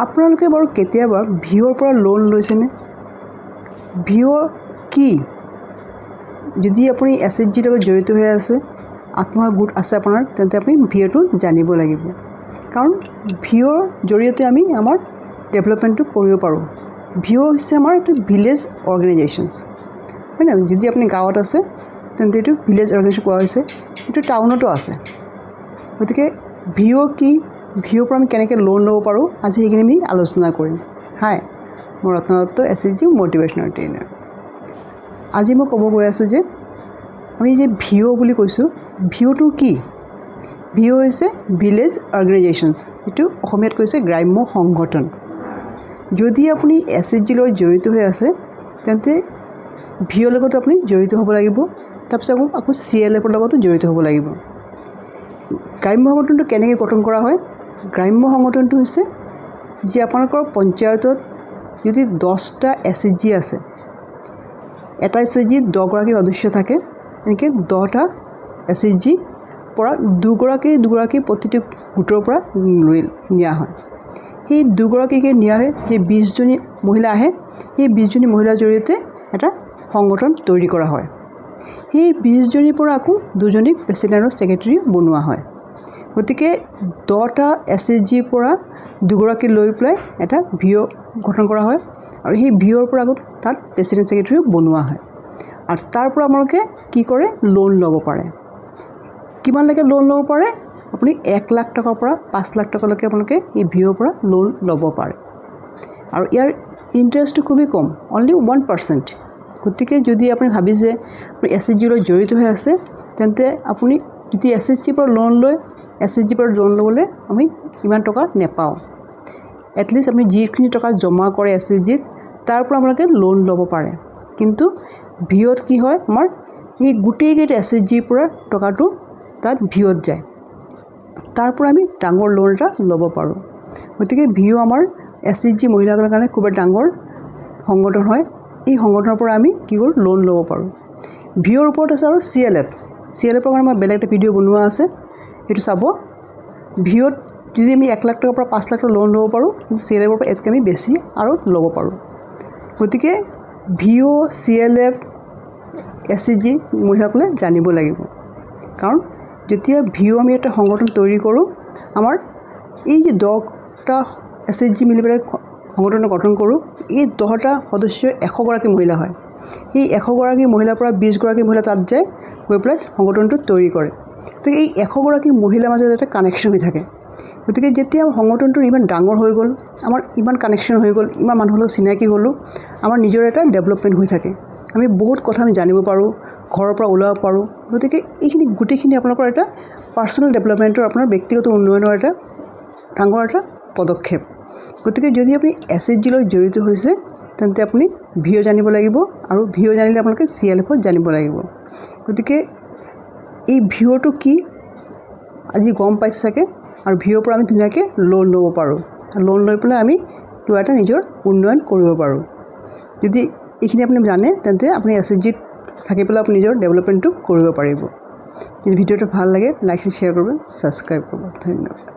আপোনালোকে বাৰু কেতিয়াবা ভিঅ'ৰ পৰা লোন লৈছেনে? ভিঅ' কি? যদি আপুনি এছএইচজিৰ লগত জড়িত হৈ আছে, আত্মসহায়ক গোট আছে আপোনাৰ, তেন্তে আপুনি ভিঅ'টো জানিব লাগিব। কাৰণ ভিঅ'ৰ জৰিয়তে আমি আমাৰ ডেভেলপমেণ্টটো কৰিব পাৰোঁ। ভিঅ' হৈছে আমাৰ এটা ভিলেজ অৰ্গেনাইজেশ্যনছ, হয় নহয়? যদি আপুনি গাঁৱত আছে তেন্তে এইটো ভিলেজ অৰ্গেনাইজেশ্যন কোৱা হৈছে। এইটো টাউনতো আছে। গতিকে ভিঅ' কি, ভিঅ'ৰ পৰা আমি কেনেকৈ লোন ল'ব পাৰোঁ, আজি সেইখিনি আমি আলোচনা কৰিম। হাই, মই ৰত্ন দত্ত, এছএইচজি মটিভেশ্যনেল ট্ৰেইনাৰ। আজি মই ক'ব গৈ আছোঁ যে আমি যে ভিঅ' বুলি কৈছোঁ, ভিঅ'টো কি? ভিঅ' হৈছে ভিলেজ অৰ্গেনাইজেশ্যনছ। এইটো অসমীয়াত কৈছে গ্ৰাম্য সংগঠন। যদি আপুনি এছএইচজিৰ লগত জড়িত হৈ আছে তেন্তে ভিঅ'ৰ লগতো আপুনি জড়িত হ'ব লাগিব। তাৰপিছত আকৌ CLFৰ লগতো জড়িত হ'ব লাগিব। গ্ৰাম্য সংগঠনটো কেনেকৈ গঠন কৰা হয়? গ্ৰাম্য সংগঠনটো হৈছে যে আপোনালোকৰ পঞ্চায়তত যদি 10টা এছএইচজি আছে, এটা এছএইচজিত 10গৰাকী সদস্য থাকে, এনেকৈ 10টা এছএইচজিৰ পৰা দুগৰাকী প্ৰতিটো গোটৰ পৰা লৈ নিয়া হয়। সেই দুগৰাকীকে নিয়া হয় যে 20জনী মহিলা আহে, সেই 20জনী মহিলাৰ জৰিয়তে এটা সংগঠন তৈৰি কৰা হয়। সেই 20জনীৰ পৰা আকৌ 2জনী প্ৰেচিডেণ্ট আৰু ছেক্ৰেটেৰী বনোৱা হয়। গতিকে 10টা এছএইচজিৰ পৰা দুগৰাকী লৈ পেলাই এটা ভিঅ' গঠন কৰা হয় আৰু সেই ভিঅ'ৰ পৰা আকৌ তাত প্ৰেচিডেণ্ট ছেক্ৰেটেৰী বনোৱা হয়। আৰু তাৰ পৰা আপোনালোকে কি কৰে? লোন ল'ব পাৰে। কিমানলৈকে লোন ল'ব পাৰে? আপুনি 1 লাখ টকাৰ পৰা 5 লাখ টকালৈকে আপোনালোকে এই ভিঅ'ৰ পৰা লোন ল'ব পাৰে। আৰু ইয়াৰ ইণ্টাৰেষ্টটো খুবেই কম, অনলি 1%। গতিকে যদি আপুনি ভাবিছে আপুনি এছএইচজিৰ লগত জড়িত হৈ আছে, তেন্তে আপুনি যদি এছএইচজিৰ পৰা লোন লয়, এছএইচজিৰ পৰা লোন ল'বলৈ আমি ইমান টকা নেপাওঁ। এটলিষ্ট আপুনি যিখিনি টকা জমা কৰে এছএইচজিত, তাৰ পৰা আপোনালোকে লোন ল'ব পাৰে। কিন্তু ভিঅ'ত কি হয়, আমাৰ এই গোটেইকেইটা এছএইচজিৰ পৰা টকাটো তাত ভিঅ'ত যায়। তাৰ পৰা আমি ডাঙৰ লোন এটা ল'ব পাৰোঁ। গতিকে ভিঅ' আমাৰ এছএইচজি মহিলাসকলৰ কাৰণে খুব ডাঙৰ সংগঠন হয়। এই সংগঠনৰ পৰা আমি কি কৰোঁ? লোন ল'ব পাৰোঁ। ভিঅ'ৰ ওপৰত আছে আৰু CLFৰ কাৰণে মই বেলেগ এটা ভিডিঅ' বনোৱা আছে, সেইটো চাব। ভিঅ'ত যদি আমি 1 লাখ টকাৰ পৰা 5 লাখ টকা লোন ল'ব পাৰোঁ, কিন্তু CLFৰ পৰা ইয়াতকৈ আমি বেছি আৰু ল'ব পাৰোঁ। গতিকে ভিঅ' CLF এছএইচজি মহিলাসকলে জানিব লাগিব। কাৰণ যেতিয়া ভিঅ' আমি এটা সংগঠন তৈৰি কৰোঁ, আমাৰ এই যে 10টা এছএইচজি মিলি পেলাই সংগঠন গঠন কৰোঁ, এই 10টা সদস্যৰ 100গৰাকী মহিলা হয়। সেই 100গৰাকী মহিলাৰ পৰা 20গৰাকী মহিলা তাত যায়, গৈ পেলাই সংগঠনটো তৈৰি কৰে। তো এই 100গৰাকী মহিলাৰ মাজত এটা কানেকশ্যন হৈ থাকে। গতিকে যেতিয়া সংগঠনটো ইমান ডাঙৰ হৈ গ'ল, আমাৰ ইমান কানেকশ্যন হৈ গ'ল, ইমান মানুহৰ লগত চিনাকি হ'লোঁ, আমাৰ নিজৰ এটা ডেভেলপমেণ্ট হৈ থাকে। আমি বহুত কথা আমি জানিব পাৰোঁ, ঘৰৰ পৰা ওলাব পাৰোঁ। গতিকে এইখিনি গোটেইখিনি আপোনালোকৰ এটা পাৰ্চনেল ডেভেলপমেণ্টৰ, আপোনাৰ ব্যক্তিগত উন্নয়নৰ এটা ডাঙৰ এটা পদক্ষেপ। গতিকে যদি আপুনি এছএইচজিৰ লগত জড়িত হৈছে, তেন্তে আপুনি ভিঅ' জানিব লাগিব, আৰু ভিঅ' জানিলে আপোনালোকে CLFত জানিব লাগিব। গতিকে এই ভিঅ'টো কি আজি গম পাইছে চাগে, আৰু ভিঅ'ৰ পৰা আমি ধুনীয়াকৈ লোন ল'ব পাৰোঁ। লোন লৈ পেলাই আমি কিবা এটা নিজৰ উন্নয়ন কৰিব পাৰোঁ। যদি এইখিনি আপুনি জানে, তেন্তে আপুনি এছএইচজিত থাকি পেলাই আপুনি নিজৰ ডেভেলপমেণ্টটো কৰিব পাৰিব। যদি ভিডিঅ'টো ভাল লাগে, লাইক শ্বেয়াৰ কৰিব, ছাবস্ক্ৰাইব কৰিব। ধন্যবাদ।